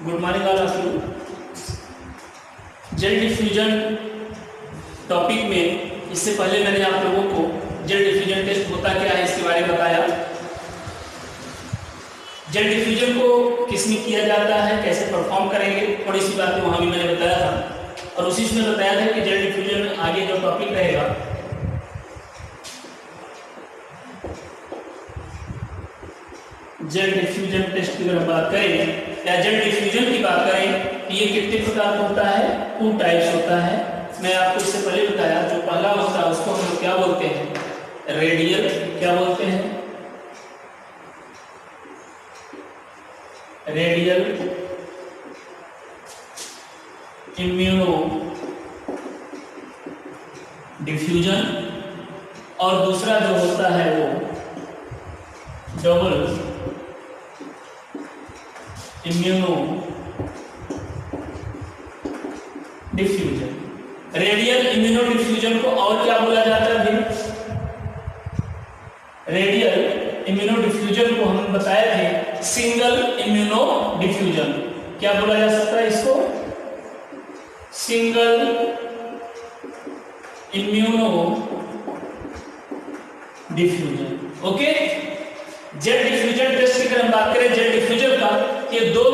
Good morning all of you. Gel diffusion topic में इससे पहले मैंने आप लोगों को जेल डिफ्यूजन टेस्ट होता क्या है इसके बारे में बताया। जेल डिफ्यूजन को किसमें किया जाता है, कैसे परफॉर्म करेंगे, थोड़ी सी बातें वहाँ भी मैंने बताया था और उसी में बताया था कि जेल डिफ्यूजन में आगे जो टॉपिक रहेगा जेल डिफ्यूजन टेस्ट की अगर हम बात करें या जेल डिफ्यूजन की बात करें कि ये कितने प्रकार का होता है, 2 टाइप्स होता है। मैं आपको इससे पहले बताया जो पहला होता है उसको हम लोग क्या बोलते हैं, रेडियल क्या बोलते हैं, रेडियल इम्यूनो डिफ्यूजन, और दूसरा जो होता है वो double immuno diffusion. Radial immuno diffusion को और क्या बोला जाता है फिर, रेडियल इम्यूनो डिफ्यूजन को हम बताए थे सिंगल इम्यूनो डिफ्यूजन। क्या बोला जा सकता है इसको, single immuno diffusion. Okay, gel diffusion test की अगर हम बात करें जेल डिफ्यूजन का, ये 2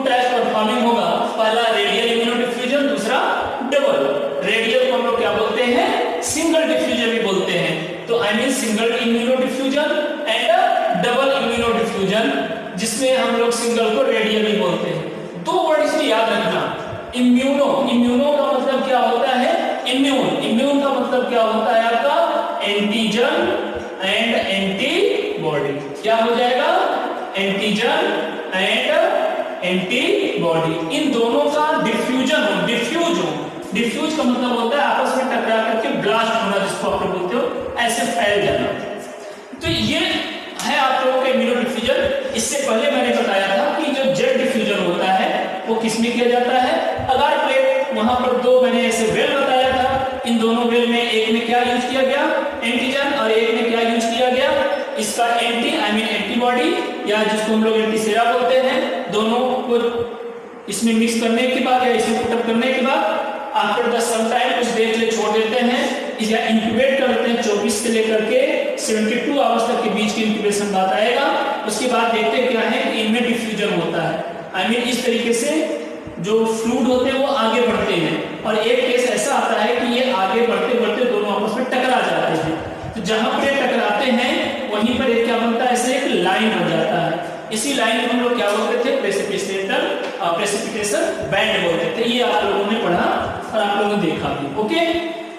टाइप परफॉर्मिंग होगा। पहला रेडियल इम्यूनो डिफ्यूजन, दूसरा डबल। रेडियल को हम लोग क्या बोलते हैं, सिंगल डिफ्यूजन भी बोलते हैं। तो I mean single immuno diffusion and double immuno diffusion, जिसमें हम लोग सिंगल को रेडियल भी बोलते हैं। 2 वर्ड इसमें याद रखना, इम्यूनो, इम्यूनो का मतलब क्या होता है, इम्यून, इम्यून का मतलब क्या होता है आपका एंटीजन एंड एंटीबॉडी। क्या हो जाएगा, एंटीजन एंड एंटीबॉडी। इन दोनों का डिफ्यूजन हो, डिफ्यूज का मतलब होता है आपस में टकरा करके ब्लास्ट होना, जिसको आप लोग बोलते हो ऐसे फैल जाना। तो ये है आप लोगों का इम्यूनो डिफ्यूजन। इससे पहले मैंने बताया था कि जो जेट डिफ्यूजन होता है वो किसमें किया जाता है, अगार प्लेट। वहां पर 2 मैंने ऐसे वेल बताया था, इन दोनों वेल में एक में क्या यूज किया गया, एंटीजन, और एक में क्या यूज किया गया, इसका एंटी आई मीन एंटीबॉडी, या जिसको हम लोग एंटीसेरा बोलते हैं। दोनों को इसमें मिक्स करने के बाद या इसे पुटअप करने के बाद आफ्टर द सम टाइम कुछ देर के लिए छोड़ देते हैं या इंक्यूबेट करते हैं। 24 से लेकर के 72 आवर्स तक के बीच की इंक्यूबेशन बात आएगा। उसके बाद देखते क्या है कि इनमें डिफ्यूजन होता है। आई मीन इस तरीके से जो फ्लूइड होते हैं वो आगे बढ़ते हैं, और एक केस ऐसा आता है कि ये आगे बढ़ते बढ़ते दोनों आपस में टकरा जाते हैं। तो जहां पर ये टकराते हैं वहीं पर एक क्या बनता है, ऐसे एक लाइन हो जाता है। इसी लाइन को हम लोग क्या बोलते थे, प्रेसिपिटेशन बैंड बोलते थे। ये आप लोगों ने पढ़ा और आप लोगों ने देखा भी। ओके,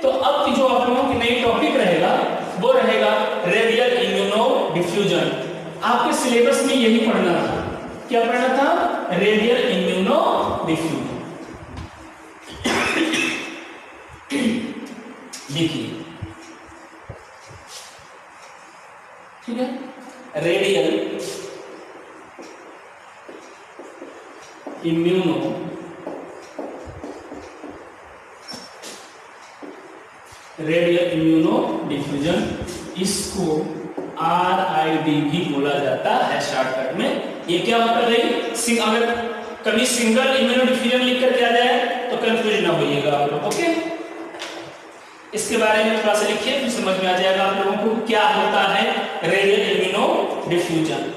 तो अब की जो आप लोगों की नई टॉपिक रहेगा वो रहेगा रेडियल इम्यूनो डिफ्यूजन। आपके सिलेबस में यही पढ़ना था। क्या पढ़ना था, रेडियल इम्यूनो डिफ्यूजन। देखिए, ठीक है, रेडियल इम्यूनो डिफ्यूजन, इसको RID भी बोला जाता है शॉर्टकट में। ये क्या होता है, अगर कभी सिंगल इम्यूनो डिफ्यूजन लिख कर आ जाए तो कंफ्यूज ना होइएगा आप लोग। ओके, इसके बारे में थोड़ा सा लिखिए, फिर समझ में आ जाएगा आप लोगों को क्या होता है रेडियल इम्यूनो डिफ्यूजन।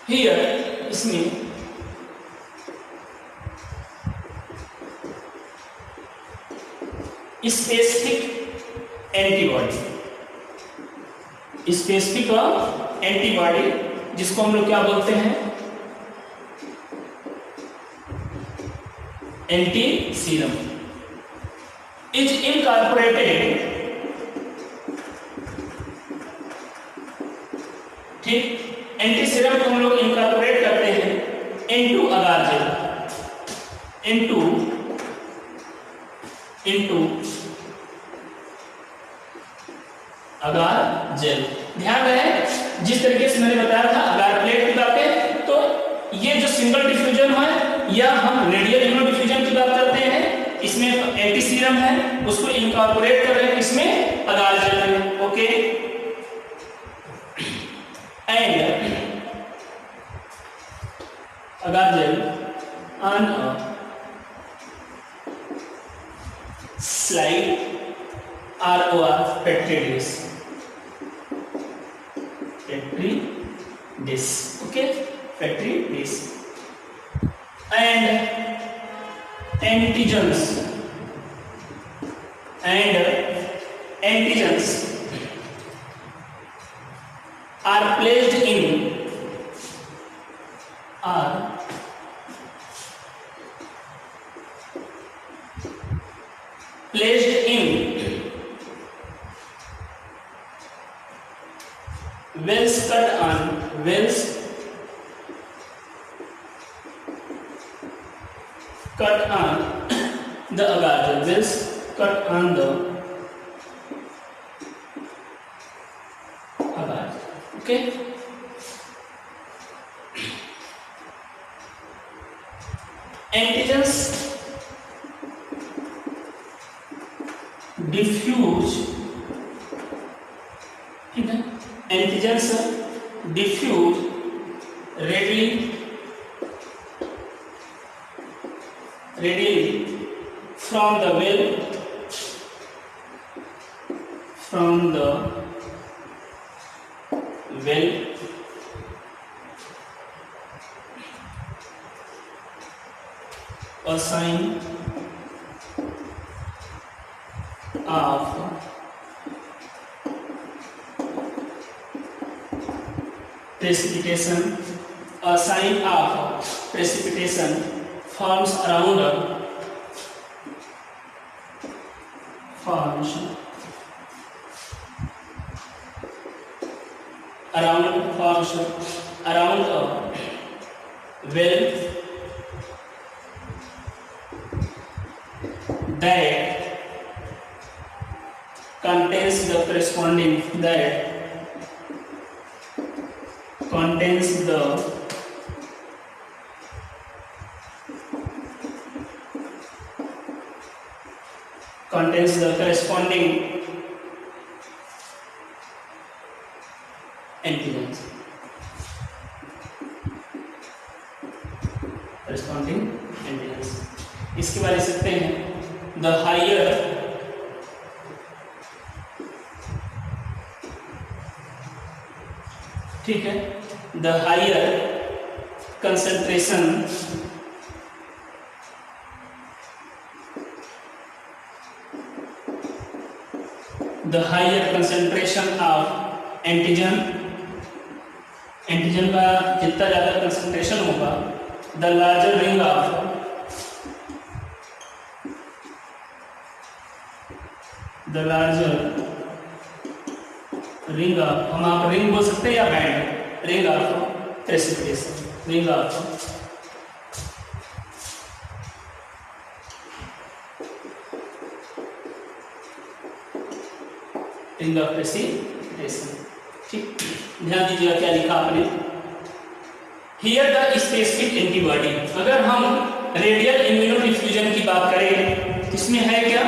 हियर इसमें स्पेसिफिक एंटीबॉडी, जिसको हम लोग क्या बोलते हैं, एंटी सीरम, इज इनकॉर्पोरेटेड, ठीक, एंटी सीरम को हम लोग इनकॉर्पोरेट करते हैं into agar jail, into agar jail. ध्यान रहे, जिस तरीके से मैंने बताया था अगार प्लेट की बातें, तो ये जो सिंगल डिफ्यूजन है या हम रेडियल इम्यूनो डिफ्यूजन की बात करते हैं, इसमें एंटी सीरम है, उसको इनकॉर्पोरेट कर रहे हैं इसमें अगार जेल में। Okay, and agar gel on a slide ROR petri dish. Petri dish. Okay, petri dish. And antigens are placed in wells cut on the agar gel. Wells cut on the agar. Okay. Antigens diffuse, ठीक है, antigens diffuse readily from the well a sign of precipitation. A sign of precipitation forms around a well that contains the corresponding antigens. इसके बारे में सकते हैं the higher ठीक है, the higher concentration of antigen का जितना ज्यादा कंसंट्रेशन होगा, the larger ring of हम आप रिंग बोल सकते हैं या band, ring of precipitation, ring of precipitation. ठीक, ध्यान दीजिएगा क्या लिखा आपने, हियर द स्पेसिफिक एंटीबॉडी। अगर हम रेडियल इम्यूनोडिफ्यूजन की बात करें, इसमें है क्या,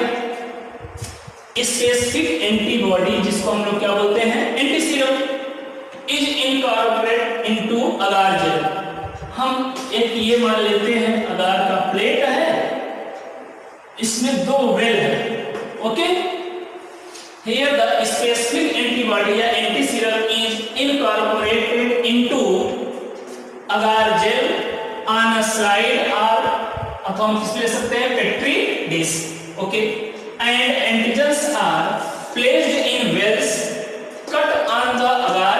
स्पेसिफिक एंटीबॉडी, जिसको हम लोग क्या बोलते हैं, antiserum, is incorporate into agar gel. हम एक ये मान लेते हैं अगार का प्लेट है, इसमें 2 वेल है। Okay, here the specific antibody या antiserum is incorporated into agar gel on a slide और अथवा हम किस ले सकते हैं, petri dish. Okay, and antigens are placed in wells cut on the agar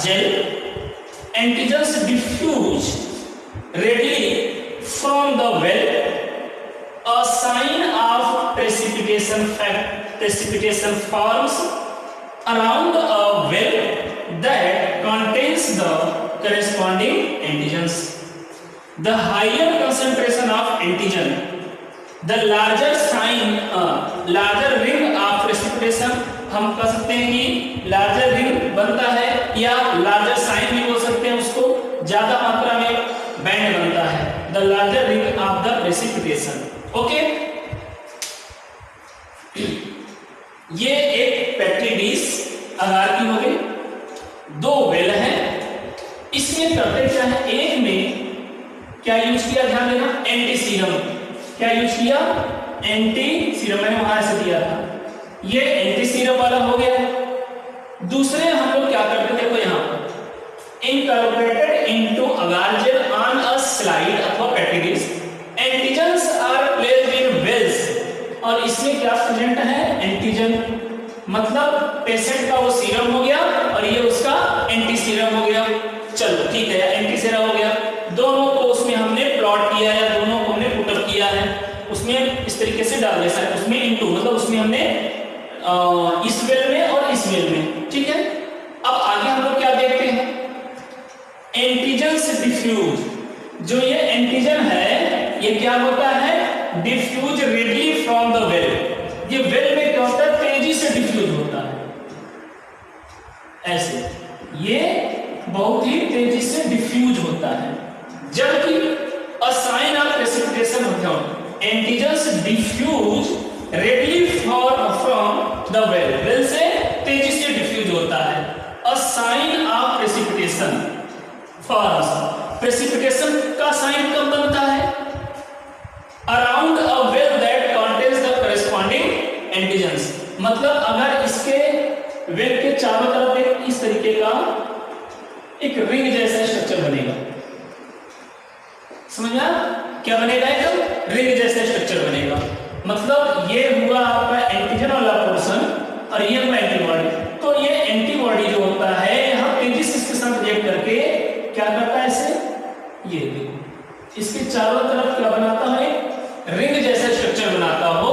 gel. Antigens diffuse readily from the well. A sign of precipitation forms around a well that contains the corresponding antigens. The higher concentration of antigen, the larger ring of precipitation, हम कह सकते हैं कि larger ring बनता है, या larger sign भी बोल सकते हैं उसको, ज्यादा मात्रा में बैंड बनता है, the larger ring of the precipitation. Okay, ये एक पेट्री डिश अगार की हो गई, 2 वेल हैं, इसमें करते क्या है, एक में क्या यूज किया, ध्यान देना, एंटी सीरम। क्या यूज किया, एंटी सीरम, मैंने वहां से दिया था, ये एंटी सीरम वाला हो गया। दूसरे हम लोग क्या करते हैं, देखो यहां पर incorporated into agar gel on a slide अथवा petri dish, antigens are placed in wells, और इसमें क्या प्रेजेंट है, एंटीजन, मतलब पेशेंट का वो सीरम हो गया और ये उसका एंटी सीरम हो गया। चलो ठीक है, एंटी सीरम हो गया, दोनों को उसमें हमने प्लॉट किया या दोनों को हमने पुटअप किया है, उसमें इस तरीके से डाल दिया, उसमें इनटू मतलब उसमें हमने इस वेल में और इस वेल में, ठीक है। अब आगे हम लोग क्या देखते हैं, एंटीजन से डिफ्यूज, जो ये एंटीजन है ये क्या होता है, diffuse radially from the well, ये वेल में क्या होता है, तेजी से डिफ्यूज होता है, ऐसे ये बहुत ही तेजी से डिफ्यूज होता है। जबकि अ साइन ऑफ प्रेसिपिटेशन होता है, antigens diffuse radially from the well, well से तेजी से डिफ्यूज होता है। A sign of precipitation forms, precipitation का साइन कब बनता है, around a well that contains the corresponding antigens, मतलब अगर इसके वेल के चारों तरफ एक इस तरीके का एक रिंग जैसा स्ट्रक्चर बनेगा, समझ आया, क्या बनेगा, एक रिंग जैसा स्ट्रक्चर बनेगा, मतलब ये हुआ आपका एंटीजन वाला पोर्शन और ये हुआ एंटीबॉडी। तो ये एंटीबॉडी जो होता है यहाँ तेजी से इसके साथ रिएक्ट करके क्या करता है, इसे ये देखो इसके चारों तरफ क्या बनाता है, रिंग जैसा स्ट्रक्चर बनाता हो।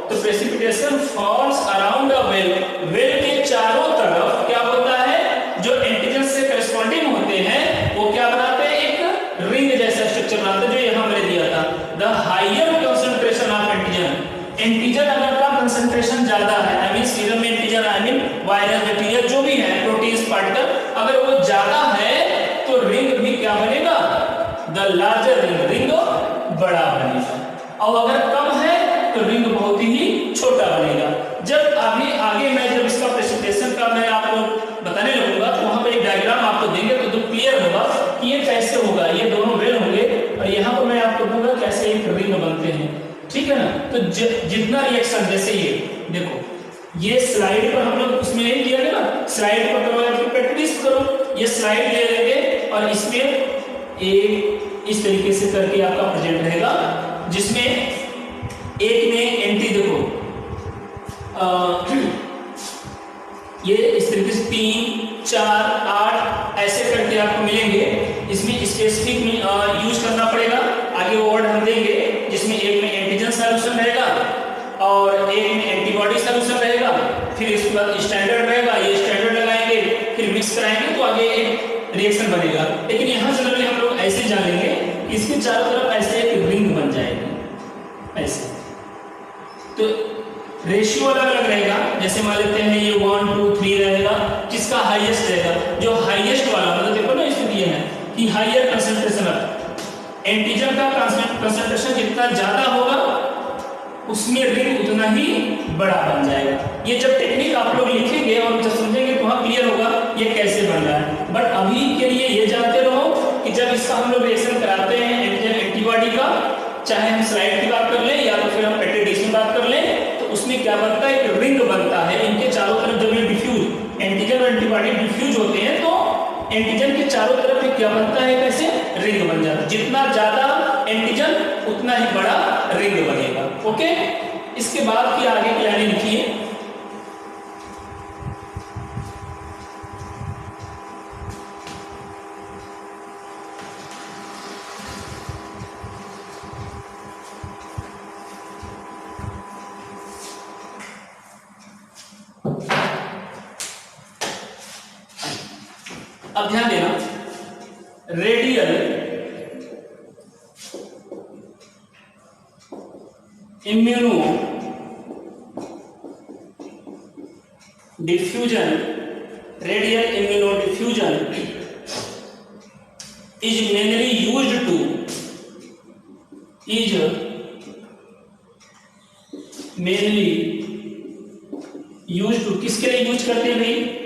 तो precipitation falls around a well, well के चारों तरफ क्या होता है, जो एंटीजन से करेस्पॉन्डिंग होते हैं वो क्या बनाते हैं, एक रिंग जैसा स्ट्रक्चर बनाते हैं, जो यहाँ मैंने दिया था। The higher concentration of antigen, antigen अगर का कंसंट्रेशन ज्यादा है, आई मीन सीरम में antigen, I mean virus bacteria जो भी है प्रोटीन्स पार्टिकल, अगर वो ज्यादा है तो रिंग भी क्या बनेगा, द लार्जर रिंग, रिंग बड़ा बनेगा, और अगर कम है तो रिंग बहुत ही छोटा बनेगा। जब आगे मैं जब इसका प्रेसिपिटेशन का मैं आपको बताने लगूंगा तो वहां पर एक डायग्राम आपको देंगे तो क्लियर होगा कि ये कैसे होगा, ये दोनों वेल होंगे और यहाँ पर मैं आपको दूंगा कैसे एक रिंग बनते हैं, ठीक है ना। तो जितना रिएक्शन, जैसे ये देखो, ये स्लाइड पर हम लोग उसमें नहीं लिया गया ना, स्लाइड पर करो या फिर प्रैक्टिस करो, ये स्लाइड ले लेंगे और इसमें एक इस तरीके से करके आपका प्रेजेंट रहेगा, जिसमें एक में एंटी देखो ये इस तरीके से 3, 4, 8 ऐसे करके आपको मिलेंगे। इसमें स्पेसिफिक में यूज करना पड़ेगा, आगे वो वर्ड हम देंगे, जिसमें एक में एंटीजन सॉल्यूशन रहेगा और एक में एंटीबॉडी सॉल्यूशन रहेगा, फिर इसके बाद स्टैंडर्ड रहेगा, ये स्टैंडर्ड लगाएंगे, फिर मिक्स कराएंगे तो आगे एक रिएक्शन बनेगा। लेकिन यहाँ जनरली हम लोग ऐसे जान लेंगे, इसके चारों तरफ ऐसे एक रिंग बन जाएगी ऐसे। तो रेशियो अलग अलग रहेगा, जैसे मान लेते हैं ये 1, 2, 3 रहेगा, किसका हाईएस्ट रहेगा, जो हाईएस्ट वाला, मतलब देखो ना इसमें दिया है कि हायर कंसंट्रेशन ऑफ एंटीजन का कंसंट्रेशन जितना ज्यादा होगा उसमें रिंग उतना ही बड़ा बन जाएगा। ये जब टेक्निक आप लोग लिखेंगे और जब समझेंगे तो वहाँ क्लियर होगा ये कैसे बन रहा है। बट अभी के लिए ये जानते रहो कि जब इसका हम लोग रिएक्शन कराते हैं एंटीजन एंटीबॉडी का, चाहे हम स्लाइड की बात कर लें या तो फिर हम पेट्री डिश की बात कर लें, तो उसमें क्या बनता है, एक रिंग बनता है। इनके चारों तरफ जब ये डिफ्यूज एंटीजन और एंटीबॉडी डिफ्यूज होते हैं तो एंटीजन के चारों तरफ क्या बनता है, कैसे रिंग बन जाता है। जितना ज्यादा एंटीजन उतना ही बड़ा रिंग बनेगा। ओके, इसके बाद की आगे की लाइन लिखिए, अब ध्यान देना, radial immuno diffusion, radial immuno diffusion is mainly used to, is mainly used to, किसके लिए यूज करते हैं भाई,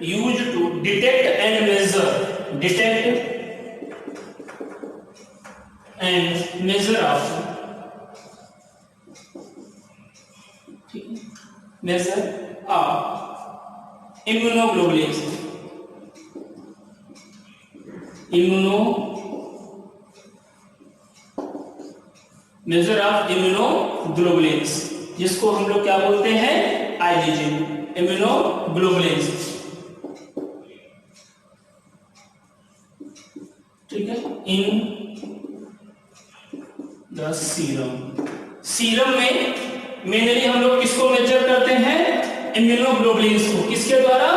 use to detect and measure, detect and measure of immunoglobulins, measure of immunoglobulins, जिसको हम लोग क्या बोलते हैं, आईजीजी, इम्यूनोग्लोबुलिन्स। ठीक है, इन द सीरम में मेनली हम लोग किसको मेजर करते हैं, इम्यूनोग्लोबुलिन्स को। किसके द्वारा,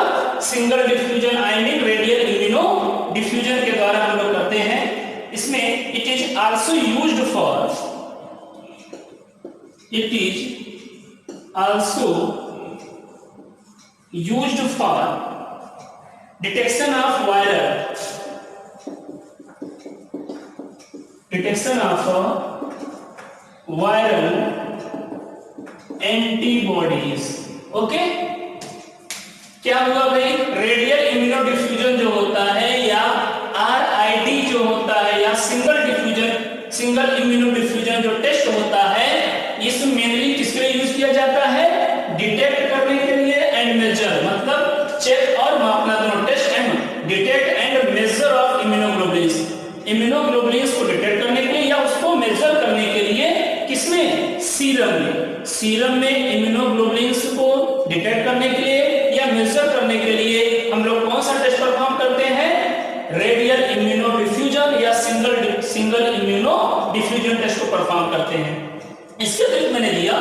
सिंगल डिफ्यूजन आयनिक रेडियल इम्यूनो डिफ्यूजन के द्वारा हम लोग करते हैं। इसमें it is also used for detection of viral antibodies। Okay, क्या हुआ भाई, रेडियल इम्यूनो डिफ्यूजन जो होता है या आरआईडी जो होता है या सिंगल इम्यूनो डिफ्यूजन जो टेस्ट होता है, इसमें मेनली किसके लिए यूज किया जाता है, डिटेक्ट करने के लिए एंड मेजर, मतलब चेक और मापना दोनों, test and detect and measure of immunoglobulins, immunoglobulins को डिटेक्ट करने के लिए या उसको मेजर करने के लिए, किसमें, सीरम में इम्यूनोग्लोबुलिन्स को डिटेक्ट करने के लिए या मेजर करने के लिए हम लोग कौन सा टेस्ट परफॉर्म करते हैं, रेडियल इम्यूनो डिफ्यूजन या सिंगल इम्यूनो डिफ्यूजन टेस्ट को परफॉर्म करते हैं। इसके अतिरिक्त मैंने दिया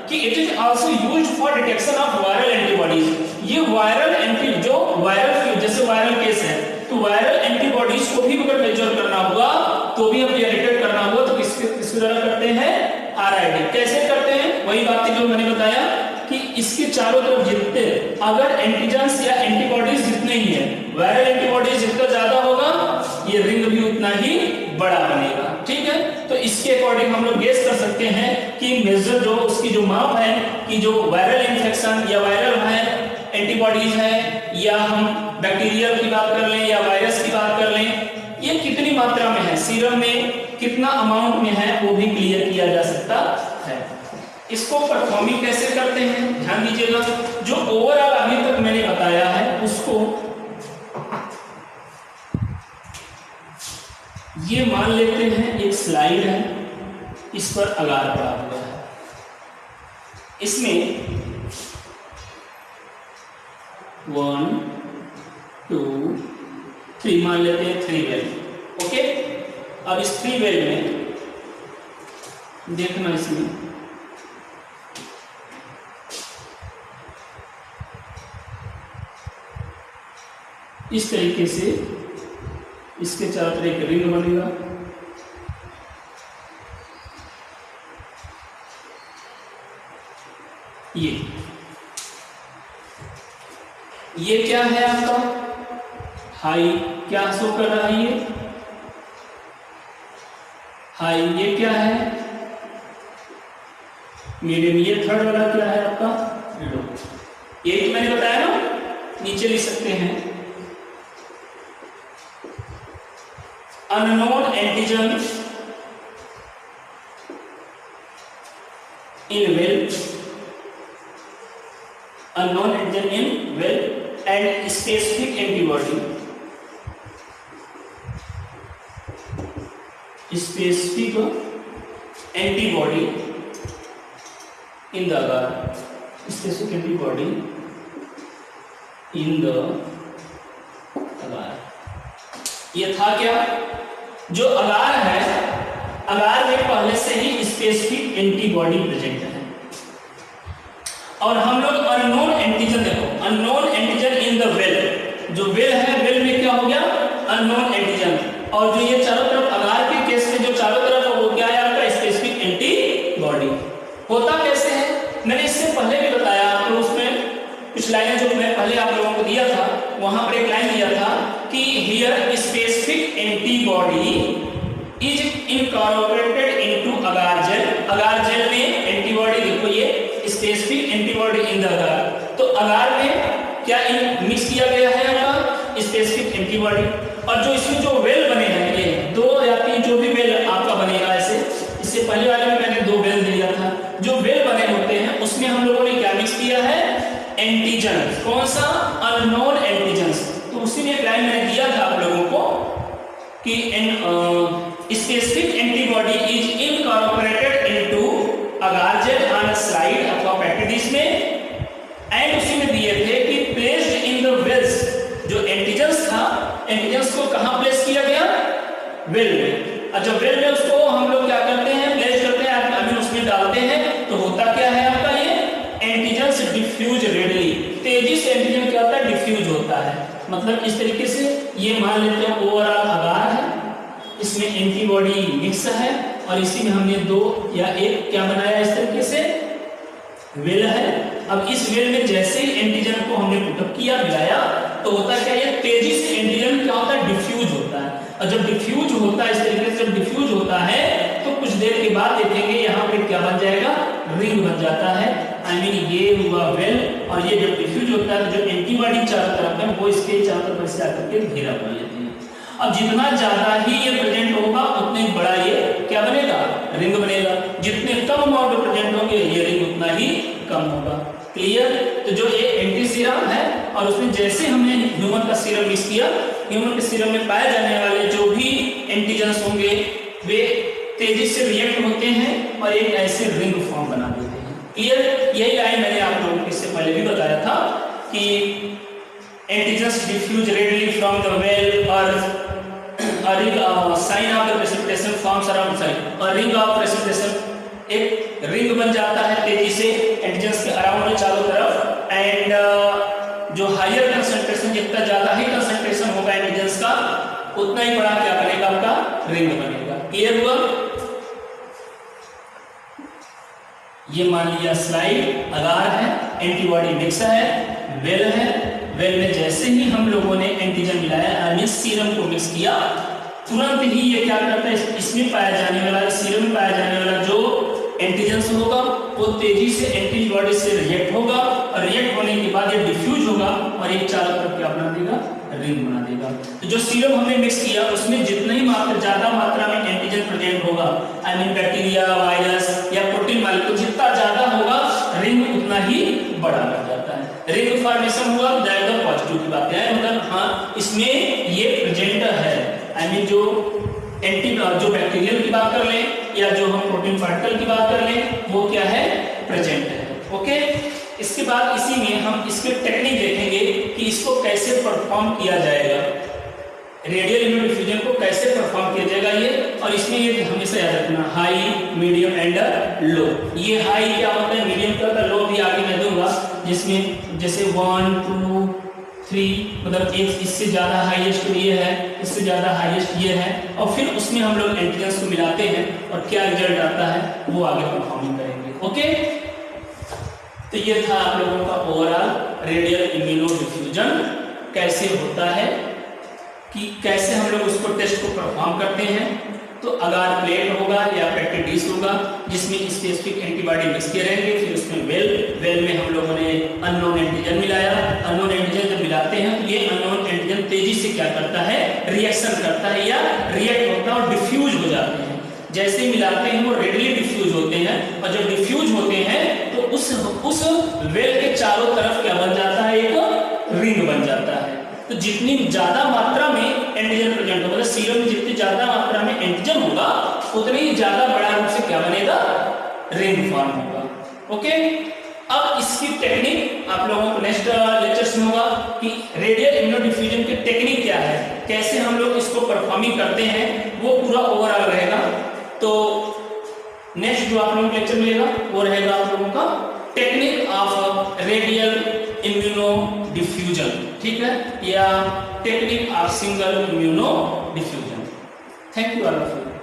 कि it is also used for detection of viral antibodies. ये वायरल जैसे वायरल केस है, तो वायरल एंटीबॉडीज को भी अगर मेजर करना होगा तो भी हमें डिटेक्ट करना होगा, तो किसके द्वारा करते हैं, आरआईडी। कैसे करते हैं, वही बात जो मैंने बताया कि इसके चारों तरफ जितने अगर एंटीजेंस या एंटीबॉडीज जितने ही है, वायरल एंटीबॉडीज जितना ज्यादा होगा, ये रिंग भी उतना ही बड़ा बनेगा। ठीक है, तो इसके अकॉर्डिंग हम लोग गेस कर सकते हैं कि मेजर जो उसकी जो माप है कि जो वायरल इन्फेक्शन या वायरल है एंटीबॉडीज है, या हम बैक्टीरियल की बात कर लें या वायरस की बात कर लें, ये कितनी मात्रा में है, सीरम में कितना अमाउंट में है, वो भी क्लियर किया जा सकता है। इसको परफॉर्मिंग कैसे करते हैं, ध्यान दीजिएगा। जो ओवरऑल अभी तक मैंने बताया है उसको ये मान लेते हैं, एक स्लाइड है, इस पर अगार पड़ा हुआ है, इसमें 1 2 3 मान लेते हैं, 3 वेल। ओके, अब इस 3 वेल में देखना, इसमें इस तरीके से इसके चारों तरफ एक रिंग बनेगा। ये क्या है आपका, हाई, क्या शो कर रहा है, ये हाई, ये क्या है, मीडियम, ये थर्ड वाला क्या है आपका, लो। ये तो मैंने बताया ना, नीचे लिख सकते हैं, unknown antigen in well, unknown antigen in well and specific antibody in the agar, specific antibody in the agar। ये था क्या, जो अगार है, अगार में पहले से ही स्पेसिफिक एंटीबॉडी प्रेजेंट है, और हम लोग अननोन एंटीजन, देखो unknown antigen in the well, जो वेल है, वेल में क्या हो गया, अननोन एंटीजन, और जो ये चारों तरफ अगार के केस में जो चारों तरफ है वो क्या है आपका, स्पेसिफिक एंटीबॉडी। होता कैसे है, मैंने इससे पहले भी बताया, तो उसमें कुछ लाइनें जो मैं पहले आप लोगों को दिया था, वहां पर एक लाइन दिया था कि here specific antibody is incorporated into agar gel. Agar gel में एंटीबॉडी, देखो ये specific antibody in the agar, तो अगार में क्या मिक्स किया गया है स्पेसिफिक एंटीबॉडी। और जो इसमें जो वेल बने हैं, ये 2 या 3 जो भी वेल आपका बने कि specific antibody is incorporated into agar gel on slide अथवा पैकेट में, एंड उसी में दिए थे कि प्लेस्ड इन द वेल्स, जो एंटीजेंस था, एंटीजेंस को कहां प्लेस किया गया, वेल में। और जब वेल में उसको हम लोग क्या करते हैं, प्लेस करते हैं, आई मीन उसमें डालते हैं, तो होता क्या है आपका ये एंटीजेंस डिफ्यूज रेडली, तेजी से एंटीजन क्या होता है, डिफ्यूज होता है। मतलब इस तरीके से ये मान लेते हैं ओवरऑल अगार है, इसमें एंटीबॉडी मिक्स है और इसी में हमने 2 या 1 क्या बनाया, इस तरीके से वेल है। अब इस वेल में जैसे ही एंटीजन को हमने पुटअप किया, मिलाया, तो होता क्या, ये तेजी से एंटीजन क्या होता है, डिफ्यूज होता है। और जब डिफ्यूज होता है, इस तरीके से जब डिफ्यूज होता है तो कुछ देर के बाद देखेंगे यहाँ पे क्या बन जाएगा, रिंग बन जाता है। आई मीन ये हुआ वेल, और ये जब डिफ्यूज होता है तो जो एंटीबॉडी चारों तरफ है वो इसके चारों तरफ से आकर के घेरा बना लेते हैं। अब जितना ज्यादा ही ये प्रेजेंट होगा उतने बड़ा ये क्या बनेगा, रिंग बनेगा। जितने कम अमाउंट प्रेजेंट होंगे ये रिंग उतना ही कम होगा। क्लियर? तो जो ये एंटी सीरम है और उसमें जैसे हमने ह्यूमन का सीरम मिक्स किया, ह्यूमन के सीरम में पाए जाने वाले जो भी एंटीजेंस होंगे वे तेजी से रिएक्ट होते हैं और एक ऐसे रिंग फॉर्म बना देते हैं। क्लियर? यही लाइन मैंने आप लोगों को इससे पहले भी बताया था कि antigens diffuse radially from the well और sign of the precipitation forms around side, और रिंग ऑफ प्रेसिपिटेशन, एक रिंग बन जाता है तेजी से एंटीजेंस के अराउंड में चारों तरफ। एंड जो हायर कंसंट्रेशन, जितना ज्यादा ही कंसंट्रेशन होगा एंटीजेंस का, उतना ही बड़ा क्या बनेगा, आपका रिंग बनेगा। क्लियर हुआ? ये मान लिया स्लाइड अगार है, एंटीबॉडी मिक्स है, वेल है, वेल में जैसे ही हम लोगों ने एंटीजन मिलाया, आई मीन सीरम को मिक्स किया, तुरंत ही ये क्या करता है, इसमें पाया जाने वाला, सीरम में पाया जाने वाला जो एंटीजेंस होगा वो तेजी से एंटीबॉडी से रिएक्ट होगा, और रिएक्ट होने के बाद ये डिफ्यूज होगा और एक चारों तरफ क्या बना देगा, रिंग बना देगा। तो जो सीरम हमने मिक्स किया उसमें जितना ही ज्यादा मात्रा में एंटीजन प्रेजेंट होगा, आई मीन बैक्टीरिया, वायरस या प्रोटीन मालिक्यूल, जितना ज्यादा होगा रिंग उतना ही बड़ा बन जाता है। रिंग फॉर्मेशन हुआ, दैट पॉजिटिव की बात है, मतलब हाँ इसमें ये प्रेजेंट है। आई मीन जो जो बैक्टीरियल की बात कर लें या जो हम प्रोटीन पार्टिकल की बात कर लें, वो क्या है, प्रेजेंट है। ओके, इसके बाद इसी में हम इसके टेक्निक देखेंगे कि इसको कैसे परफॉर्म किया जाएगा, रेडियल इम्यूनोडिफ्यूजन को कैसे परफॉर्म किया जाएगा ये। और इसमें ये हमेशा याद रखना, हाई, मीडियम एंड लो। ये हाई क्या होता है, मीडियम क्या होता है, लो भी आगे मैं दूंगा, जिसमें जैसे 1 2 3 मतलब एक इससे ज्यादा हाईएस्ट ये है, इससे ज्यादा हाईएस्ट ये है, और फिर उसमें हम लोग एंटीजेंस को मिलाते हैं और क्या रिजल्ट आता है वो आगे परफॉर्मिंग करेंगे। ओके, तो ये था आप लोगों का ओवरऑल रेडियल इम्यूनोडिफ्यूजन कैसे होता है, कि कैसे हम लोग उसको टेस्ट को परफॉर्म करते हैं। तो अगार प्लेट होगा या पैकेट डिश होगा जिसमें स्पेसिफिक एंटीबॉडी मिक्स किए रहेंगे, फिर उसमें वेल में हम लोगों ने अननोन एंटीजन मिलाया। अननोन एंटीजन जब मिलाते हैं तो ये अननोन एंटीजन तेजी से क्या करता है, रिएक्शन करता है या रिएक्ट होता है और डिफ्यूज हो जाते हैं। जैसे ही मिलाते हैं वो रेडली डिफ्यूज होते हैं, और जब डिफ्यूज होते हैं तो उस वेल के चारों तरफ क्या बन जाता है, एक रिंग बन जाता है। तो जितनी ज्यादा मात्रा में एंटीजन प्रेजेंट होगा, मतलब सीरम में जितनी ज्यादा मात्रा में एंटीजन होगा उतनी ही ज्यादा बड़ा रूप से क्या बनेगा, रिंग फॉर्म होगा। ओके, अब इसकी टेक्निक आप लोगों को नेक्स्ट लेक्चर्स में होगा कि रेडियल इम्यूनोडिफ्यूजन की टेक्निक क्या है, कैसे हम लोग इसको परफॉर्मिंग करते हैं, वो पूरा ओवरऑल रहेगा। तो नेक्स्ट जो आप लोगों को लेक्चर मिलेगा वो रहेगा आप लोगों का टेक्निक ऑफ रेडियल इम्यूनोडिफ्यूजन, ठीक है, या technique of single immunodiffusion. Thank you all of you.